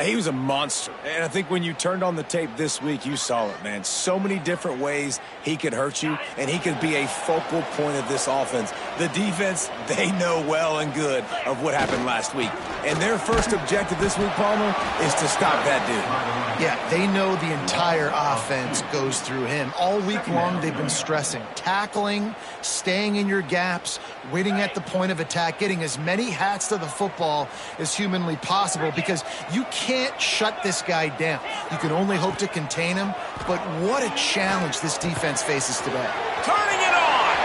He was a monster. And I think when you turned on the tape this week, you saw it, man. So many different ways he could hurt you, and he could be a focal point of this offense. The defense, they know well and good of what happened last week. And their first objective this week, Palmer, is to stop that dude. Yeah, they know the entire offense goes through him. All week long, they've been stressing tackling, staying in your gaps, waiting at the point of attack, getting as many hats to the football as humanly possible, because you can't shut this guy down. You can only hope to contain him, but what a challenge this defense faces today. Turning it on!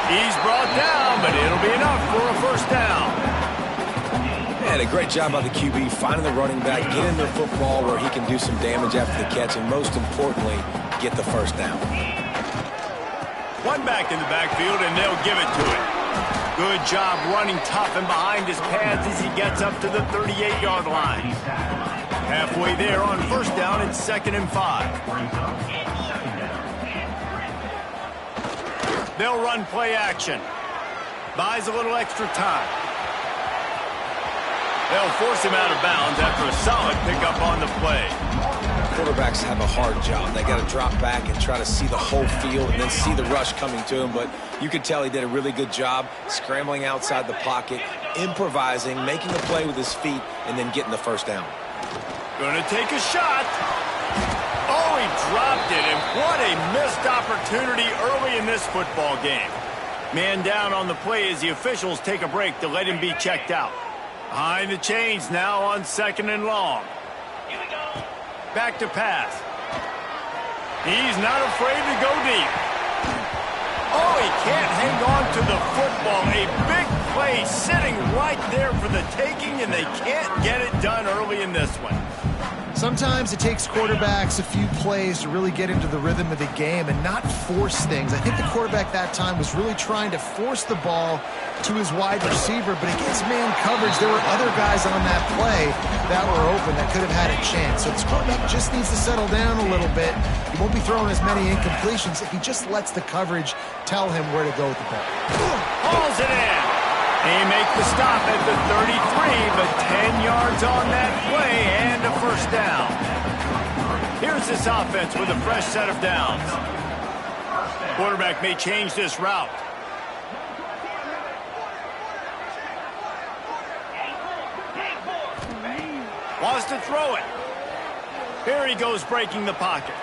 He's brought down, but it'll be enough for a first down. Yeah, a great job by the QB, finding the running back, getting the football where he can do some damage after the catch, and most importantly, get the first down. One back in the backfield, and they'll give it to him. Good job running tough and behind his pads as he gets up to the 38-yard line. Halfway there on first down, it's 2nd and 5. They'll run play action. Buys a little extra time. They'll force him out of bounds after a solid pickup on the play. Quarterbacks have a hard job. They got to drop back and try to see the whole field and then see the rush coming to him. But you could tell he did a really good job scrambling outside the pocket, improvising, making a play with his feet, and then getting the first down. Gonna take a shot. Oh, he dropped it, and what a missed opportunity early in this football game. Man down on the play as the officials take a break to let him be checked out. Behind the chains now on 2nd and long. Back to pass. He's not afraid to go deep. Oh, he can't hang on to the football. A big play sitting right there for the taking, and they can't get it done early in this one. Sometimes it takes quarterbacks a few plays to really get into the rhythm of the game and not force things. I think the quarterback that time was really trying to force the ball to his wide receiver, but against man coverage, there were other guys on that play that were open that could have had a chance. So this quarterback just needs to settle down a little bit. He won't be throwing as many incompletions if he just lets the coverage tell him where to go with the ball. Hauls it in. They make the stop at the 33, but 10 yards on that play and a first down. Here's this offense with a fresh set of downs. Quarterback may change this route. Wants to throw it. Here he goes, breaking the pocket.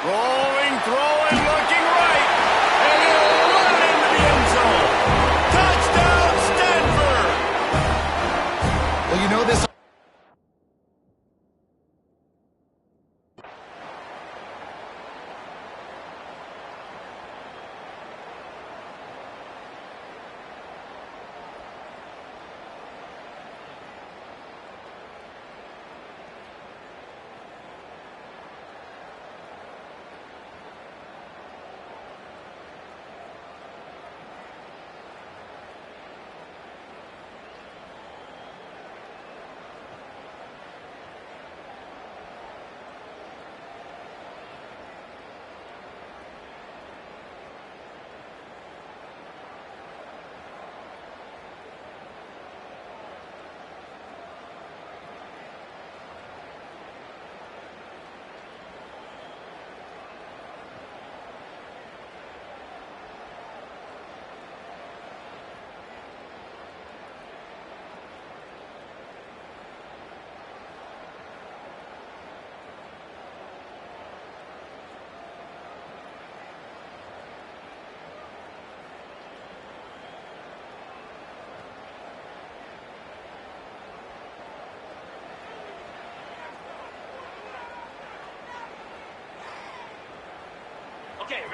Rolling, throwing, looking right. And he'll run into the end zone. Touchdown, Stanford! Well, you know this.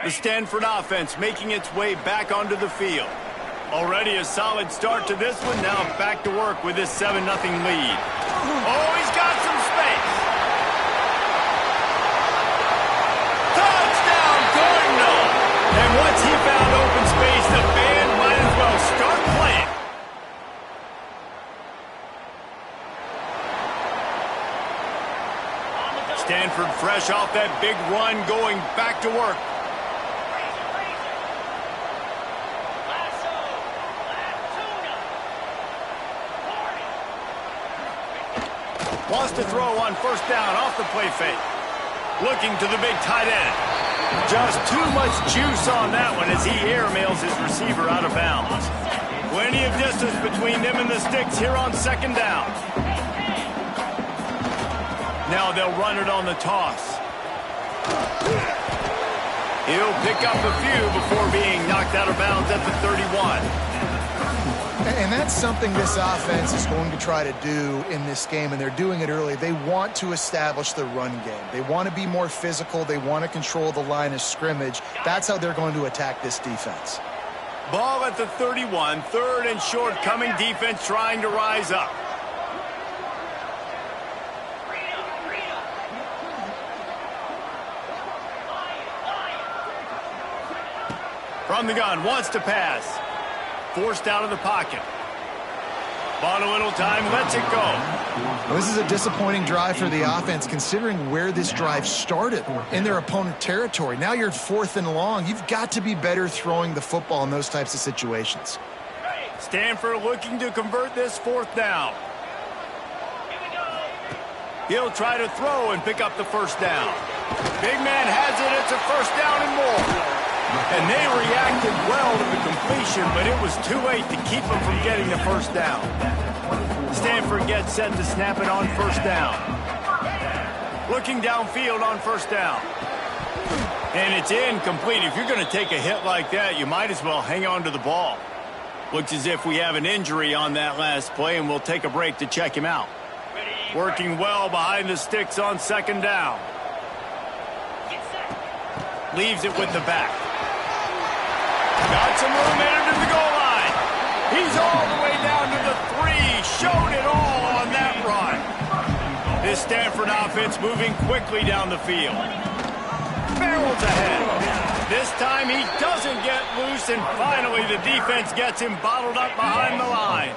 The Stanford offense making its way back onto the field. Already a solid start to this one. Now back to work with this 7-0 lead. Oh, he's got some space. Touchdown, Cardinal! And once he found open space, the band might as well start playing. Stanford fresh off that big run, going back to work. Wants to throw on first down off the play fake. Looking to the big tight end. Just too much juice on that one as he airmails his receiver out of bounds. Plenty of distance between them and the sticks here on second down. Now they'll run it on the toss. He'll pick up a few before being knocked out of bounds at the 31. And that's something this offense is going to try to do in this game, and they're doing it early. They want to establish the run game. They want to be more physical. They want to control the line of scrimmage. That's how they're going to attack this defense. Ball at the 31, third and short, coming defense trying to rise up. From the gun, wants to pass. Forced out of the pocket. Bought a little time, lets it go. Well, this is a disappointing drive for the offense, considering where this drive started, in their opponent territory. Now you're 4th and long. You've got to be better throwing the football in those types of situations. Stanford looking to convert this 4th down. He'll try to throw and pick up the first down. Big man has it. It's a first down and more. And they reacted well to the completion, but it was too late to keep them from getting the first down. Stanford gets set to snap it on first down. Looking downfield on first down. And it's incomplete. If you're going to take a hit like that, you might as well hang on to the ball. Looks as if we have an injury on that last play, and we'll take a break to check him out. Working well behind the sticks on second down. Leaves it with the back. Got some room headed to the goal line. He's all the way down to the 3. Showed it all on that run. This Stanford offense moving quickly down the field. Barrels ahead. This time he doesn't get loose, and finally the defense gets him bottled up behind the line.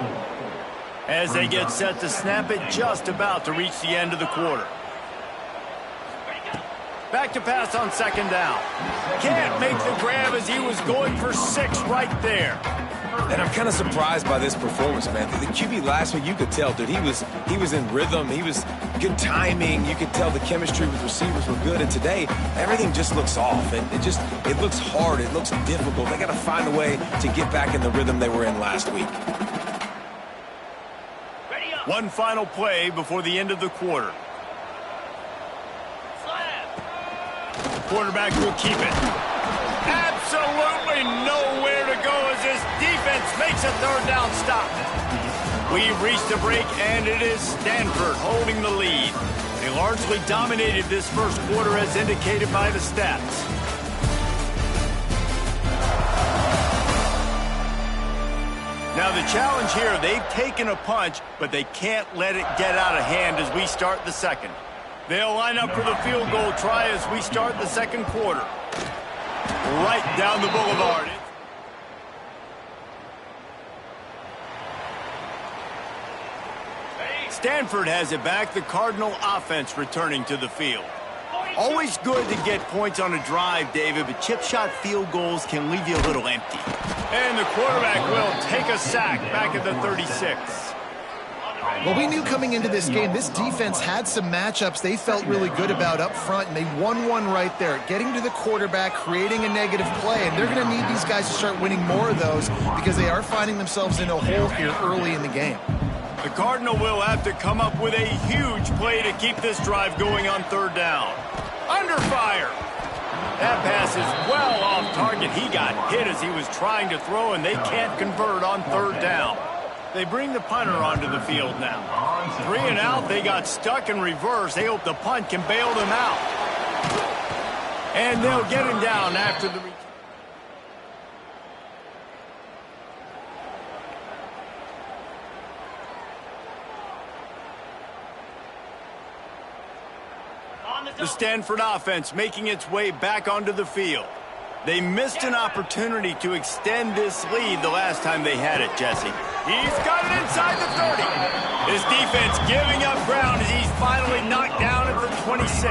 As they get set to snap it, just about to reach the end of the quarter. Back to pass on second down. Can't make the grab as he was going for 6 right there. And I'm kind of surprised by this performance, man. The QB last week, you could tell, dude, he was in rhythm. He was good timing. You could tell the chemistry with receivers were good. And today, everything just looks off. And it looks hard. It looks difficult. They got to find a way to get back in the rhythm they were in last week. One final play before the end of the quarter. Quarterback will keep it. Absolutely nowhere to go as this defense makes a third down stop. We've reached a break, and it is Stanford holding the lead. They largely dominated this first quarter as indicated by the stats. Now the challenge here, they've taken a punch, but they can't let it get out of hand as we start the second. They'll line up for the field goal try as we start the second quarter. Right down the boulevard. Stanford has it back. The Cardinal offense returning to the field. Always good to get points on a drive, David, but chip shot field goals can leave you a little empty. And the quarterback will take a sack back at the 36. Well, we knew coming into this game, this defense had some matchups they felt really good about up front, and they won one right there, getting to the quarterback, creating a negative play, and they're going to need these guys to start winning more of those because they are finding themselves in a hole here early in the game. The Cardinal will have to come up with a huge play to keep this drive going on third down. Under fire. That pass is well off target. He got hit as he was trying to throw, and they can't convert on third down. They bring the punter onto the field now. 3 and out, they got stuck in reverse. They hope the punt can bail them out. And they'll get him down after the return. The Stanford offense making its way back onto the field. They missed an opportunity to extend this lead the last time they had it, Jesse. He's got it inside the 30. His defense giving up ground as he's finally knocked down at the 26.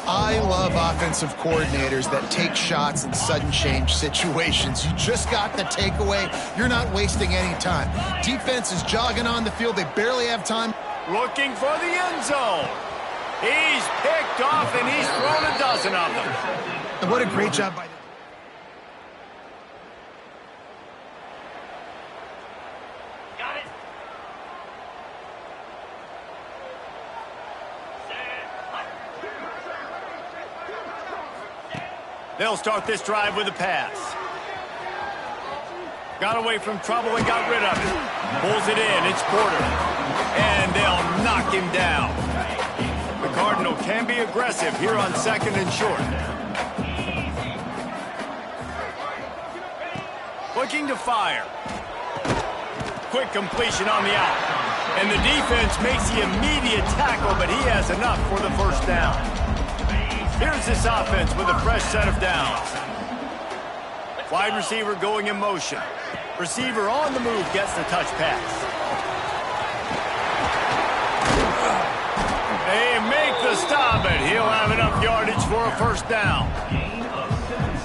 I love offensive coordinators that take shots in sudden change situations. You just got the takeaway. You're not wasting any time. Defense is jogging on the field. They barely have time. Looking for the end zone. He's picked off, and he's thrown a dozen of them. And what a great job by the... They'll start this drive with a pass. Got away from trouble and got rid of it. Pulls it in. It's Porter. And they'll knock him down. The Cardinal can be aggressive here on 2nd and short. Looking to fire. Quick completion on the out. And the defense makes the immediate tackle, but he has enough for the first down. Here's this offense with a fresh set of downs. Wide receiver going in motion. Receiver on the move gets the touch pass. They make the stop, and he'll have enough yardage for a first down.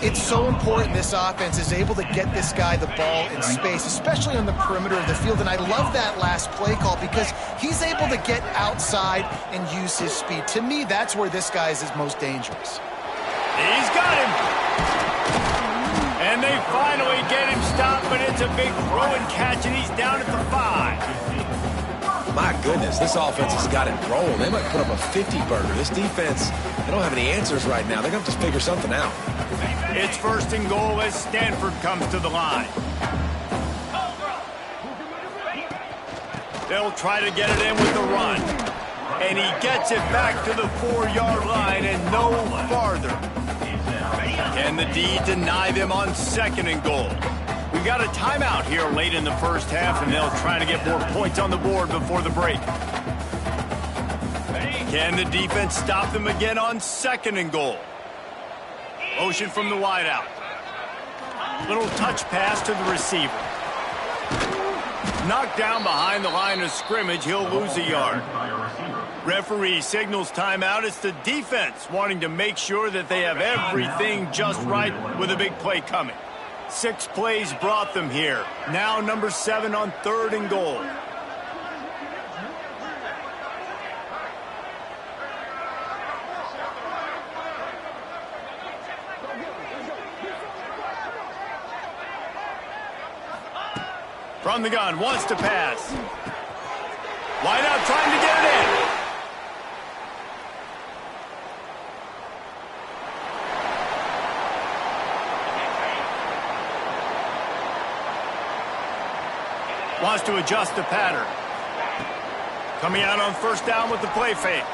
It's so important this offense is able to get this guy the ball in space, especially on the perimeter of the field. And I love that last play call because he's able to get outside and use his speed. To me, that's where this guy is his most dangerous. He's got him. And they finally get him stopped, but it's a big throw and catch, and he's down at the 5. My goodness, this offense has got it rolling. They might put up a 50-burger. This defense, they don't have any answers right now. They're going to have to figure something out. It's 1st and goal as Stanford comes to the line. They'll try to get it in with the run. And he gets it back to the 4-yard line and no farther. Can the D deny them on 2nd and goal? We got a timeout here late in the first half, and they'll try to get more points on the board before the break. Can the defense stop them again on 2nd and goal? Motion from the wideout. Little touch pass to the receiver. Knocked down behind the line of scrimmage, he'll lose a yard. Referee signals timeout. It's the defense wanting to make sure that they have everything just right with a big play coming. 6 plays brought them here. Now number 7 on 3rd and goal. From the gun, wants to pass. Wide out, trying to get it in. Wants to adjust the pattern. Coming out on 1st down with the play fake.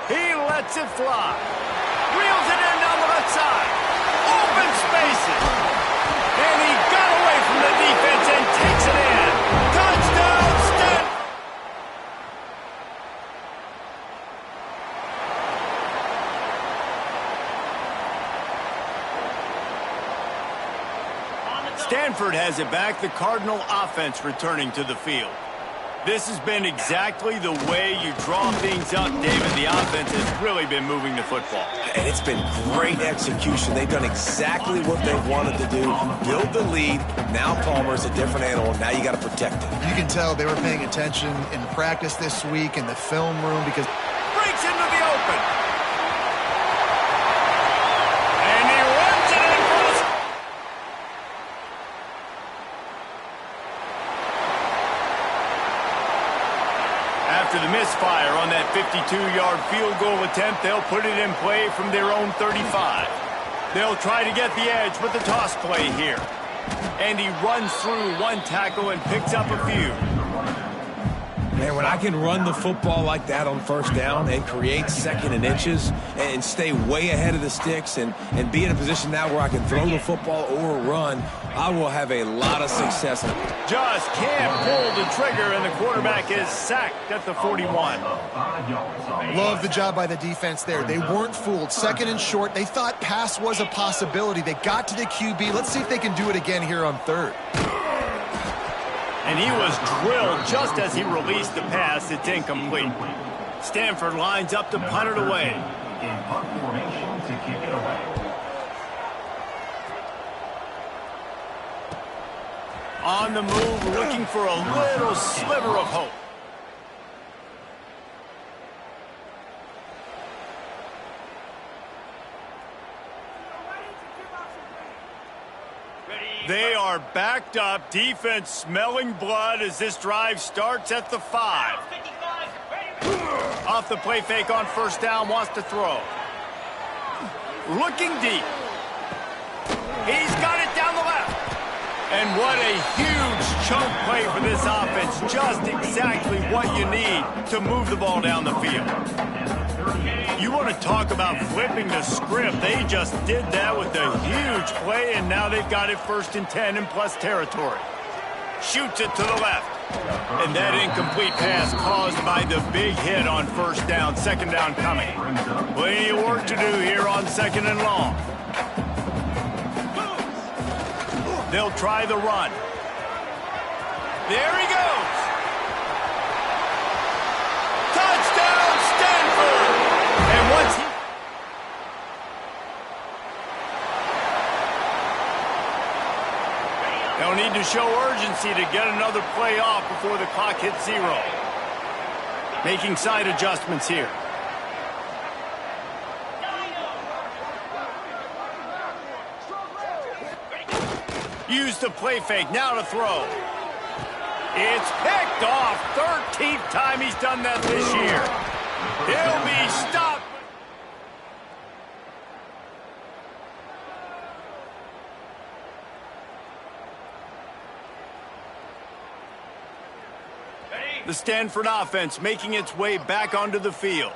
He lets it fly. Wheels it in down the left side. Open spaces. And he got away from the defense and takes it in. Touchdown, Stanford. Stanford has it back. The Cardinal offense returning to the field. This has been exactly the way you draw things up, David. The offense has really been moving the football. And it's been great execution. They've done exactly what they wanted to do. Build the lead. Now Palmer's a different animal. Now you got to protect it. You can tell they were paying attention in practice this week in the film room because... Breaks into the open. And he runs it in for the... After the misfire on that 52-yard field goal attempt, they'll put it in play from their own 35. They'll try to get the edge with the toss play here. And he runs through one tackle and picks up a few. Man, when I can run the football like that on 1st down and create 2nd and inches and stay way ahead of the sticks and be in a position now where I can throw the football or run, I will have a lot of success. Just can't pull the trigger, and the quarterback is sacked at the 41. Love the job by the defense there. They weren't fooled. 2nd and short. They thought pass was a possibility. They got to the QB. Let's see if they can do it again here on 3rd. And he was drilled just as he released the pass. It's incomplete. Stanford lines up to punt it away. In punt formation to kick it away. On the move, looking for a little sliver of hope. are backed up. Defense smelling blood as this drive starts at the 5. Off the play fake on first down, wants to throw. Looking deep. He's got it down the left. And what a huge chunk play for this offense. Just exactly what you need to move the ball down the field. You want to talk about flipping the script. They just did that with a huge play, and now they've got it 1st and 10 in plus territory. Shoots it to the left. And that incomplete pass caused by the big hit on first down. 2nd down coming. Plenty of work to do here on 2nd and long. They'll try the run. There he goes. Touchdown, Stanford! And once he... They'll need to show urgency to get another play off before the clock hits 0. Making side adjustments here. Use the play fake, now to throw. It's picked off. 13th time he's done that this year. He'll be stopped. The Stanford offense making its way back onto the field.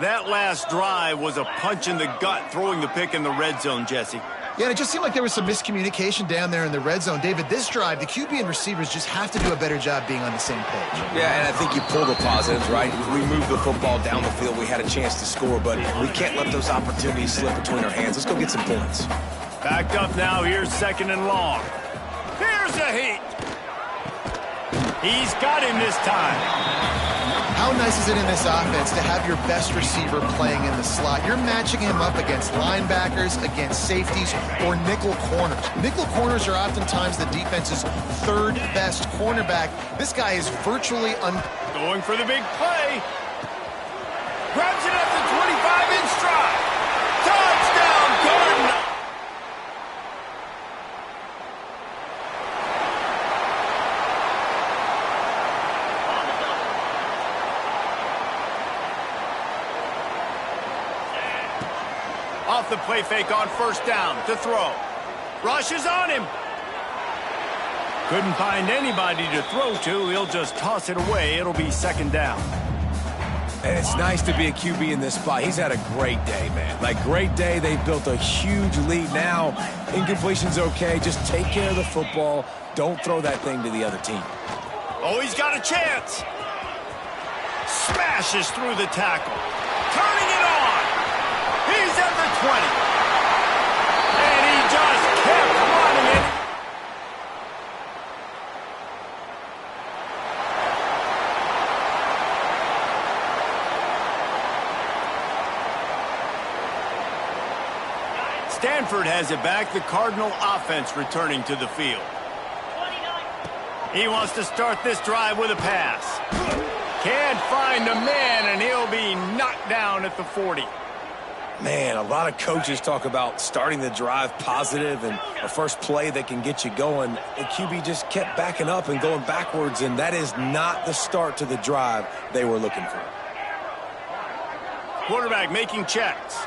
That last drive was a punch in the gut, throwing the pick in the red zone, Jesse. Yeah, and it just seemed like there was some miscommunication down there in the red zone. David, this drive, the QB and receivers just have to do a better job being on the same page. Yeah, and I think you pull the positives, right? We moved the football down the field. We had a chance to score, but we can't let those opportunities slip between our hands. Let's go get some points. Backed up now. Here's 2nd and long. Here's a heat. He's got him this time. How nice is it in this offense to have your best receiver playing in the slot? You're matching him up against linebackers, against safeties, or nickel corners. Nickel corners are oftentimes the defense's 3rd best cornerback. This guy is virtually going for the big play. Grabs it at the 25 in stride. Touchdown, Gardner. Off the play fake on first down to throw. Rushes on him. Couldn't find anybody to throw to. He'll just toss it away. It'll be 2nd down. And it's nice to be a QB in this spot. He's had a great day, man. Like, great day. They've built a huge lead now. Incompletion's okay. Just take care of the football. Don't throw that thing to the other team. Oh, he's got a chance. Smashes through the tackle. Turning it on. He's at the 20. And he just kept running it. Stanford has it back. The Cardinal offense returning to the field. He wants to start this drive with a pass. Can't find a man, and he'll be knocked down at the 40. Man, a lot of coaches talk about starting the drive positive and a first play that can get you going. The QB just kept backing up and going backwards, and that is not the start to the drive they were looking for. Quarterback making checks.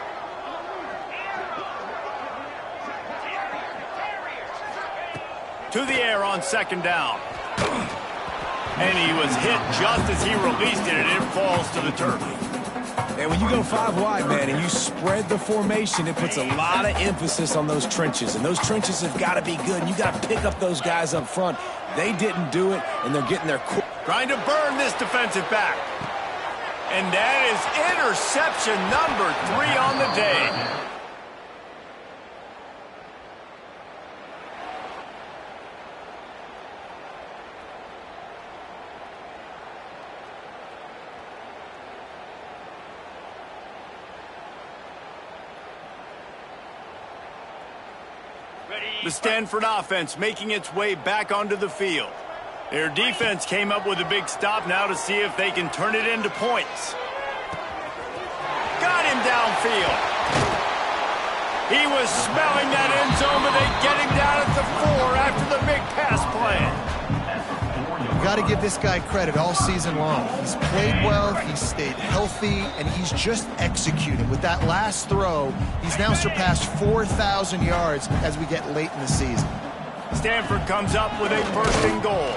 To the air on 2nd down. And he was hit just as he released it, and it falls to the turf. And when you go 5 wide, man, and you spread the formation, it puts a lot of emphasis on those trenches. And those trenches have got to be good. And you got to pick up those guys up front. They didn't do it, and they're getting their... Trying to burn this defensive back. And that is interception number 3 on the day. The Stanford offense making its way back onto the field. Their defense came up with a big stop now to see if they can turn it into points. Got him downfield. He was smelling that end zone, but they get him down at the 4 after the big pass play. You got to give this guy credit all season long. He's played well, he's stayed healthy, and he's just executing. With that last throw, he's now surpassed 4,000 yards as we get late in the season. Stanford comes up with a 1st and goal.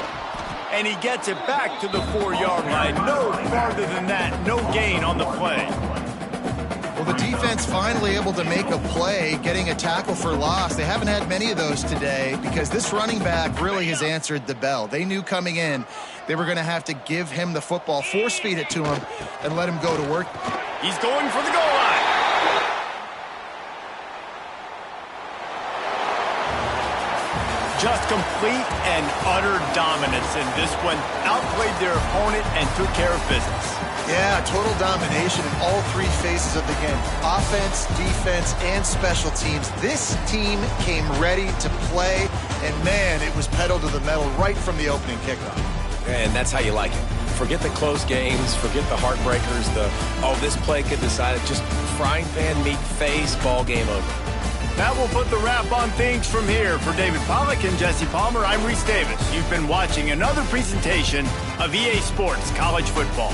And he gets it back to the 4-yard line. No farther than that. No gain on the play. Well, the defense finally able to make a play, getting a tackle for loss. They haven't had many of those today because this running back really has answered the bell. They knew coming in they were going to have to give him the football, force feed it to him, and let him go to work. He's going for the goal line. Just complete and utter dominance in this one. Outplayed their opponent and took care of business. Yeah, total domination in all 3 phases of the game. Offense, defense, and special teams. This team came ready to play, and man, it was pedal to the metal right from the opening kickoff. And that's how you like it. Forget the close games, forget the heartbreakers, this play could decide it. Just frying pan, meat face, ball game over. That will put the wrap on things from here. For David Pollack and Jesse Palmer, I'm Reese Davis. You've been watching another presentation of EA Sports College Football.